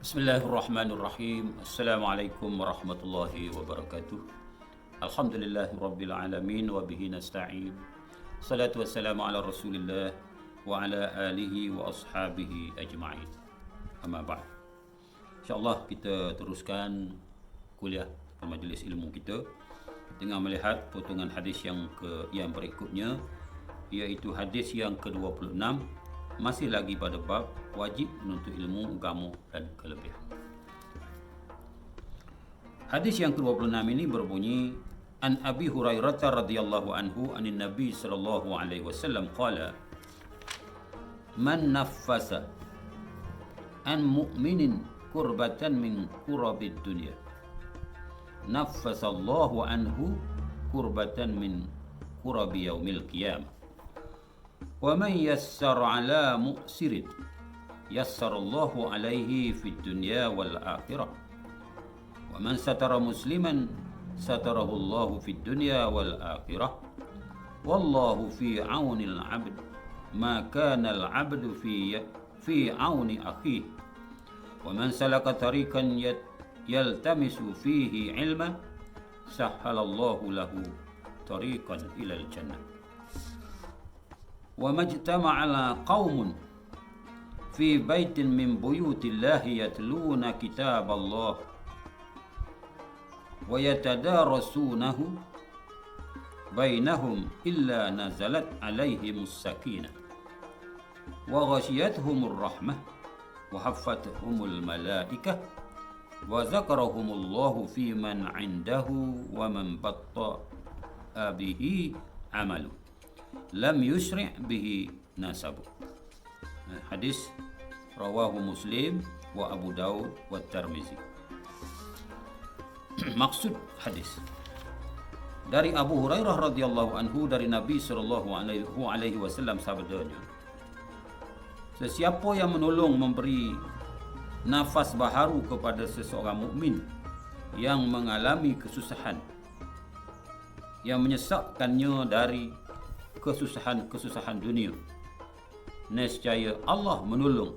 Bismillahirrahmanirrahim. Assalamualaikum warahmatullahi wabarakatuh. Alhamdulillahi rabbil alamin wa bihi nasta'in. Salatu wassalamu ala Rasulillah wa ala alihi wa ashabihi ajma'in. Amma ba'd. InsyaAllah kita teruskan kuliah majlis ilmu kita dengan melihat potongan hadis yang berikutnya, iaitu hadis yang ke-26, masih lagi pada bab wajib menuntut ilmu agama dan kelebihan. Hadis yang ke-26 ini berbunyi, An Abi Hurairah radhiyallahu anhu anin Nabi sallallahu alaihi wasallam qala, Man naffasa an mu'minin kurbatan min kurabid dunya, naffasallahu anhu kurbatan min kurabi yaumil qiyamah. Wa man yassara ala mu'sirin yassarallahu alaihi fid dunya wal akhirah. Wa man satara musliman satarahu Allahu fid dunya wal akhirah. Wallahu fi auni al-'abd ma kana al-'abdu fi auni akhihi. Wa man salaka tariqan yaltamisu fihi 'ilman sahhalallahu lahu tariqan ila al-jannah. Wa majtama'ala qaumun fi baitin min buyutillahi yatluna kitaballah wa yatadarasunahu bainahum illa nazalat alaihimus sakinah wa ghashiyatuhumur rahmah wa haffatuhumul malaikah wa zakarahumullahu fi man 'indahu wa man batta'a bihi 'amalu lam yusri' bihi nasabu. Hadis rawahu Muslim wa Abu Daud wa Tirmizi. Maksud hadis dari Abu Hurairah radhiyallahu anhu, dari Nabi sallallahu alaihi wasallam sabdanya, sesiapa yang menolong memberi nafas baharu kepada seseorang mukmin yang mengalami kesusahan, yang menyesakkannya dari kesusahan dunia, nescaya Allah menolong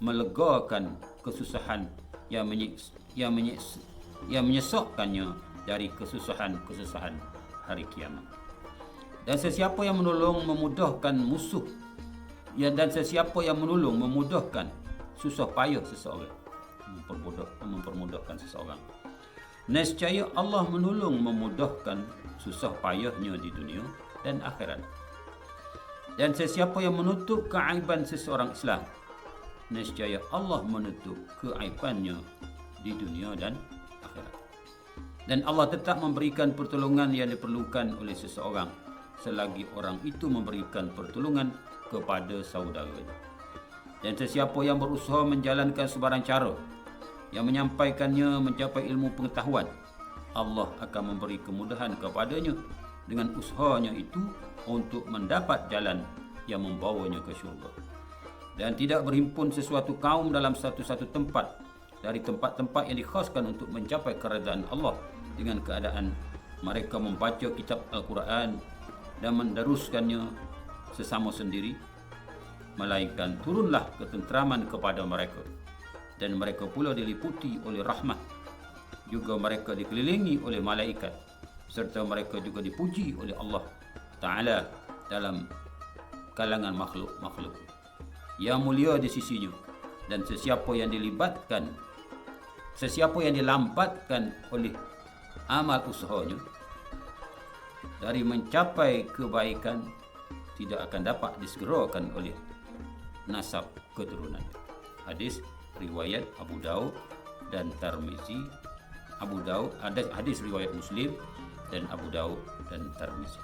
melegakan kesusahan yang menyesakkannya dari kesusahan hari kiamat. Dan sesiapa yang menolong memudahkan musuh, dan sesiapa yang menolong memudahkan susah payah seseorang, mempermudahkan seseorang, nescaya Allah menolong memudahkan susah payahnya di dunia dan akhirat. Dan sesiapa yang menutup keaiban seseorang Islam, nescaya Allah menutup keaibannya di dunia dan akhirat. Dan Allah tetap memberikan pertolongan yang diperlukan oleh seseorang selagi orang itu memberikan pertolongan kepada saudaranya. Dan sesiapa yang berusaha menjalankan sebarang cara yang menyampaikannya mencapai ilmu pengetahuan, Allah akan memberi kemudahan kepadanya dengan usahanya itu untuk mendapat jalan yang membawanya ke syurga. Dan tidak berhimpun sesuatu kaum dalam satu-satu tempat dari tempat-tempat yang dikhaskan untuk mencapai keredaan Allah dengan keadaan mereka membaca kitab Al-Quran dan mendaruskannya sesama sendiri, melainkan turunlah ketenteraman kepada mereka, dan mereka pula diliputi oleh rahmat. Juga mereka dikelilingi oleh malaikat, serta mereka juga dipuji oleh Allah Ta'ala dalam kalangan makhluk-makhluk yang mulia di sisinya. Dan sesiapa yang dilambatkan oleh amal usahanya dari mencapai kebaikan, tidak akan dapat disegerakan oleh nasab keturunan. Hadis riwayat Abu Daud dan Tirmizi. Hadis riwayat Muslim dan Abu Daud dan Tirmizi.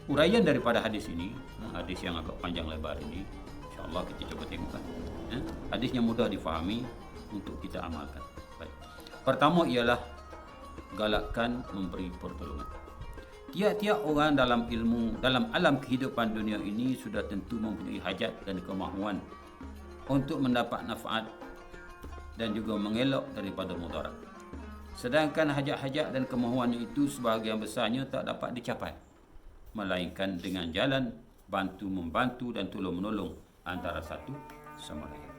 Uraian daripada hadis ini, hadis yang agak panjang lebar ini, insyaAllah kita coba tengokkan. Hadisnya mudah difahami untuk kita amalkan. Baik. Pertama ialah galakkan memberi pertolongan. Tiap-tiap orang dalam alam kehidupan dunia ini sudah tentu mempunyai hajat dan kemahuan untuk mendapat manfaat dan juga mengelak daripada mudarat. Sedangkan hajat-hajat dan kemahuannya itu sebahagian besarnya tak dapat dicapai, melainkan dengan jalan bantu-membantu dan tolong-menolong antara satu sama lain.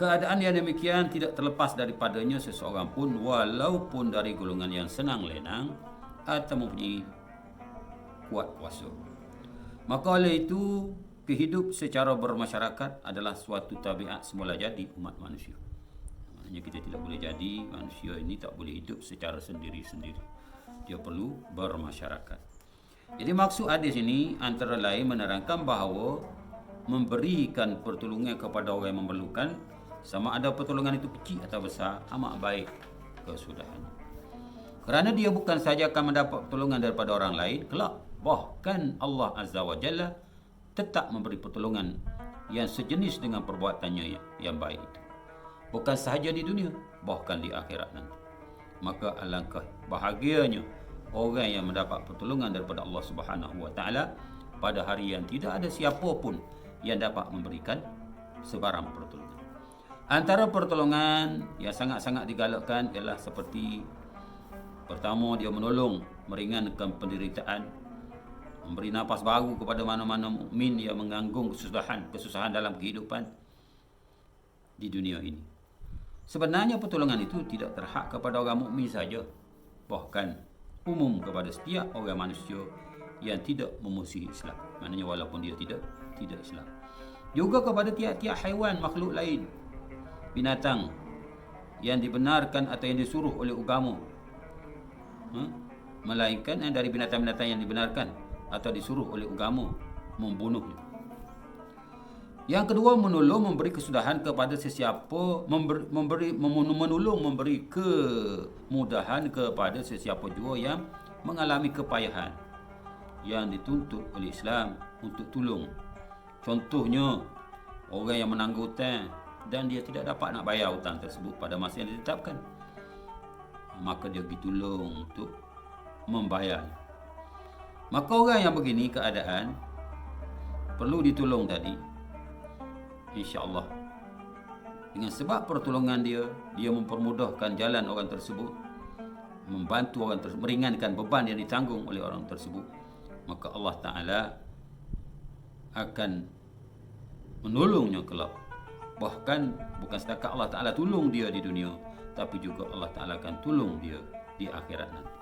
Keadaan yang demikian tidak terlepas daripadanya seseorang pun walaupun dari golongan yang senang lenang atau mempunyai kuat kuasa. Maka oleh itu, kehidup secara bermasyarakat adalah suatu tabiat semula jadi umat manusia. Maknanya kita tidak boleh jadi manusia ini tak boleh hidup secara sendiri-sendiri. Dia perlu bermasyarakat. Jadi maksud hadis ini antara lain menerangkan bahawa memberikan pertolongan kepada orang yang memerlukan, sama ada pertolongan itu kecil atau besar, amat baik kesudahannya. Kerana dia bukan saja akan mendapat pertolongan daripada orang lain, kelak bahkan Allah Azza wa Jalla tetap memberi pertolongan yang sejenis dengan perbuatannya yang baik itu. Bukan sahaja di dunia, bahkan di akhirat nanti. Maka alangkah bahagianya orang yang mendapat pertolongan daripada Allah Subhanahu wa taala pada hari yang tidak ada siapa pun yang dapat memberikan sebarang pertolongan. Antara pertolongan yang sangat-sangat digalakkan ialah seperti pertama, dia menolong meringankan penderitaan, memberi nafas baru kepada mana-mana mukmin yang menganggung kesusahan dalam kehidupan di dunia ini. Sebenarnya pertolongan itu tidak terhad kepada orang mukmin saja, bahkan umum kepada setiap orang manusia yang tidak memusuhi Islam. Maknanya walaupun dia tidak Islam. Juga kepada tiap-tiap haiwan makhluk lain, binatang yang dibenarkan atau yang disuruh oleh agama, melainkan dari binatang-binatang yang dibenarkan atau disuruh oleh agama membunuhnya. Yang kedua, menolong memberi kesudahan kepada sesiapa, memberi kemudahan kepada sesiapa jua yang mengalami kepayahan yang dituntut oleh Islam untuk tolong. Contohnya, orang yang menangguh hutang dan dia tidak dapat nak bayar hutang tersebut pada masa yang ditetapkan, maka dia pergi tolong untuk membayar. Maka orang yang begini keadaan perlu ditolong tadi, insya-Allah dengan sebab pertolongan dia mempermudahkan jalan orang tersebut, membantu orang tersebut, meringankan beban yang ditanggung oleh orang tersebut, maka Allah Ta'ala akan menolongnya kelak. Bahkan bukan setakat Allah Ta'ala tolong dia di dunia, tapi juga Allah Ta'ala akan tolong dia di akhirat nanti.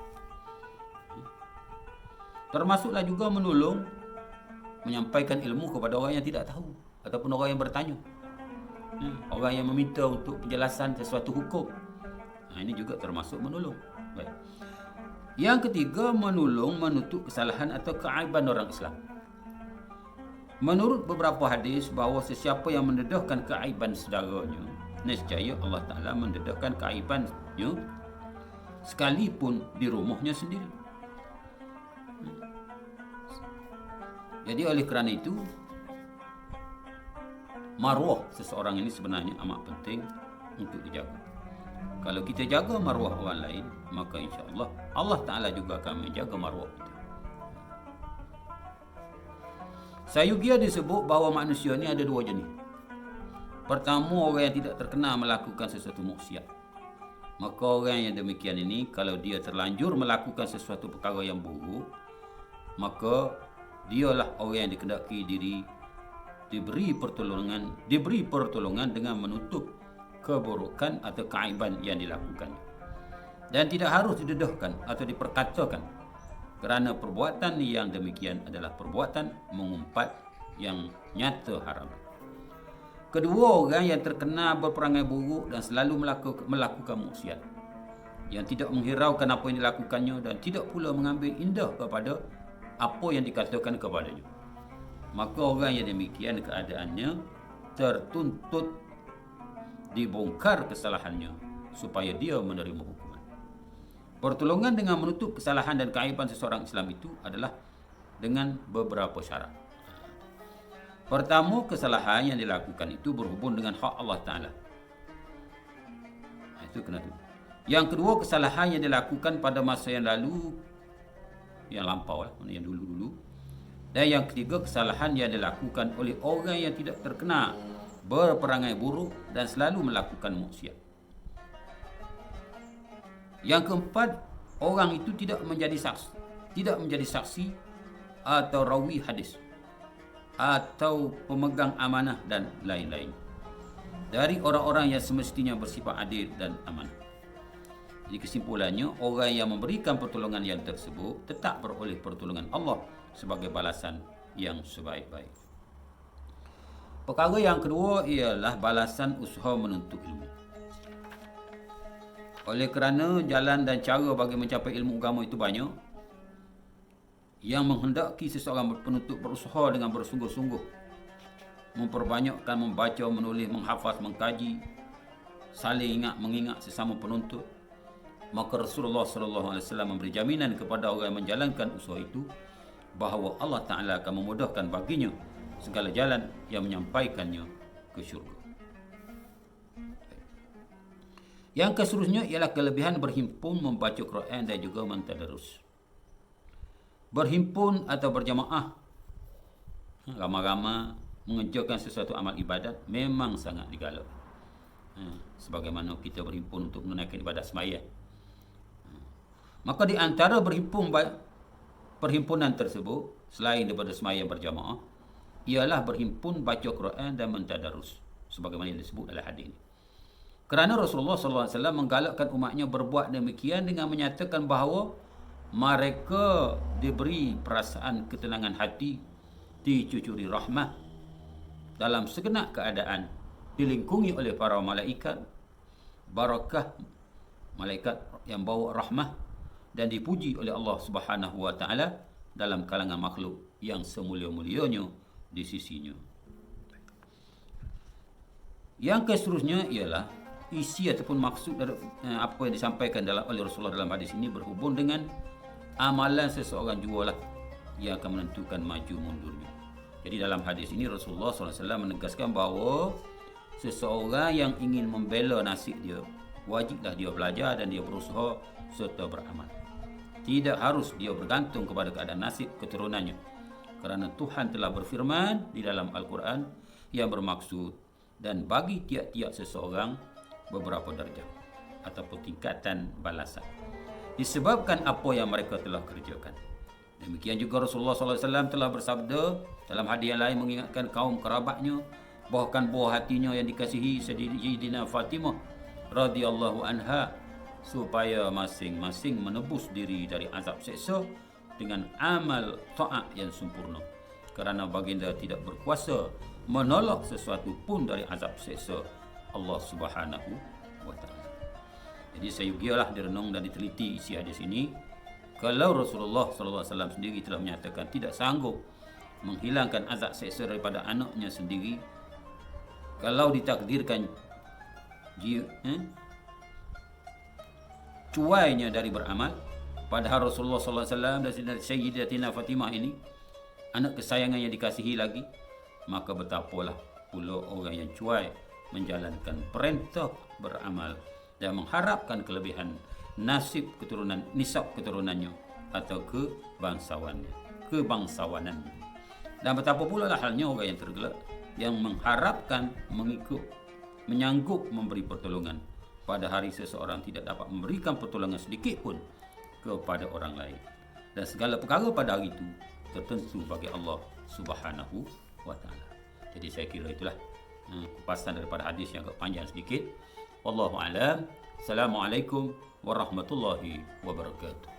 Termasuklah juga menolong menyampaikan ilmu kepada orang yang tidak tahu ataupun orang yang bertanya, orang yang meminta untuk penjelasan sesuatu hukum. Ini juga termasuk menolong. Baik. Yang ketiga, menolong menutup kesalahan atau keaiban orang Islam. Menurut beberapa hadis bahawa sesiapa yang mendedahkan keaiban saudaranya, nescaya Allah Ta'ala mendedahkan keaibannya sekalipun di rumahnya sendiri. Jadi oleh kerana itu, maruah seseorang ini sebenarnya amat penting untuk dijaga. Kalau kita jaga maruah orang lain, maka insya-Allah Allah Ta'ala juga akan menjaga maruah kita. Sayugia disebut bahawa manusia ni ada dua jenis. Pertama, orang yang tidak terkenal melakukan sesuatu maksiat. Maka orang yang demikian ini, kalau dia terlanjur melakukan sesuatu perkara yang buruk, maka dialah orang yang dikehendaki diberi pertolongan dengan menutup keburukan atau keaiban yang dilakukan, dan tidak harus didedahkan atau diperkatakan, kerana perbuatan yang demikian adalah perbuatan mengumpat yang nyata haram. Kedua, orang yang terkenal berperangai buruk dan selalu melakukan maksiat, yang tidak menghiraukan apa yang dilakukannya dan tidak pula mengambil indah kepada apa yang dikatakan kepadanya, maka orang yang demikian keadaannya tertuntut dibongkar kesalahannya supaya dia menerima hukuman. Pertolongan dengan menutup kesalahan dan keaiban seseorang Islam itu adalah dengan beberapa syarat. Pertama, kesalahan yang dilakukan itu berhubung dengan hak Allah Ta'ala. Itu kena tu. Yang kedua, kesalahan yang dilakukan pada masa yang lalu, yang lampau lah, yang dulu-dulu. Dan yang ketiga, kesalahan yang dilakukan oleh orang yang tidak terkenal berperangai buruk dan selalu melakukan maksiat. Yang keempat, orang itu tidak menjadi saksi atau rawi hadis atau pemegang amanah dan lain-lain. dari orang-orang yang semestinya bersifat adil dan amanah. Jadi kesimpulannya, orang yang memberikan pertolongan yang tersebut tetap beroleh pertolongan Allah sebagai balasan yang sebaik-baik. Perkara yang kedua ialah balasan usaha menuntut ilmu. Oleh kerana jalan dan cara bagi mencapai ilmu agama itu banyak, yang menghendaki seseorang penuntut berusaha dengan bersungguh-sungguh, memperbanyakkan membaca, menulis, menghafaz, mengkaji, saling mengingat sesama penuntut, maka Rasulullah SAW memberi jaminan kepada orang yang menjalankan usaha itu bahawa Allah Ta'ala akan memudahkan baginya segala jalan yang menyampaikannya ke syurga. Yang keseterusnya ialah kelebihan berhimpun membaca Quran dan juga mentadarus. Berhimpun atau berjamaah ramai-ramai mengerjakan sesuatu amal ibadat memang sangat digalak. Sebagaimana kita berhimpun untuk menunaikan ibadat sembahyang. Maka di antara perhimpunan tersebut, selain daripada sembahyang berjamaah, ialah berhimpun baca Quran dan mentadarus, sebagaimana yang disebut dalam hadis ini. Kerana Rasulullah SAW menggalakkan umatnya berbuat demikian dengan menyatakan bahawa mereka diberi perasaan ketenangan hati, dicucuri rahmah dalam segenap keadaan, dilingkungi oleh para malaikat, barakah malaikat yang bawa rahmah, dan dipuji oleh Allah Subhanahu wa taala dalam kalangan makhluk yang semulia-mulianya di sisinya. Yang seterusnya ialah isi ataupun maksud dari apa yang disampaikan oleh Rasulullah dalam hadis ini berhubung dengan amalan seseorang jugalah yang akan menentukan maju mundurnya. Jadi dalam hadis ini Rasulullah SAW menegaskan bahawa seseorang yang ingin membela nasib dia, wajiblah dia belajar dan dia berusaha serta beramal. Tidak harus dia bergantung kepada keadaan nasib keturunannya, kerana Tuhan telah berfirman di dalam Al-Quran yang bermaksud dan bagi tiap-tiap seseorang beberapa darjah ataupun tingkatan balasan disebabkan apa yang mereka telah kerjakan. Demikian juga Rasulullah SAW telah bersabda dalam hadis yang lain mengingatkan kaum kerabatnya, bahkan buah hatinya yang dikasihi Sayyidina Fatimah radhiyallahu anha, supaya masing-masing menebus diri dari azab seksa dengan amal taat yang sempurna, kerana baginda tidak berkuasa menolak sesuatu pun dari azab seksa Allah Subhanahu wa taala. Jadi sayugialah direnung dan diteliti isi hadis ini. Kalau Rasulullah sallallahu alaihi wasallam sendiri telah menyatakan tidak sanggup menghilangkan azab seksa daripada anaknya sendiri, kalau ditakdirkan cuainya dari beramal, padahal Rasulullah sallallahu alaihi wasallam dan Sayyidatina Fatimah ini anak kesayangan yang dikasihi lagi, maka betapalah pula orang yang cuai menjalankan perintah beramal dan mengharapkan kelebihan nasib keturunan, nisab keturunannya atau kebangsawanannya. Dan betapa pula lah halnya orang yang tergelak yang mengharapkan menyanggup memberi pertolongan pada hari seseorang tidak dapat memberikan pertolongan sedikit pun kepada orang lain, dan segala perkara pada hari itu tertentu bagi Allah Subhanahu wa taala. Jadi saya kira itulah kupasan daripada hadis yang agak panjang sedikit. Wallahu a'lam. Assalamualaikum warahmatullahi wabarakatuh.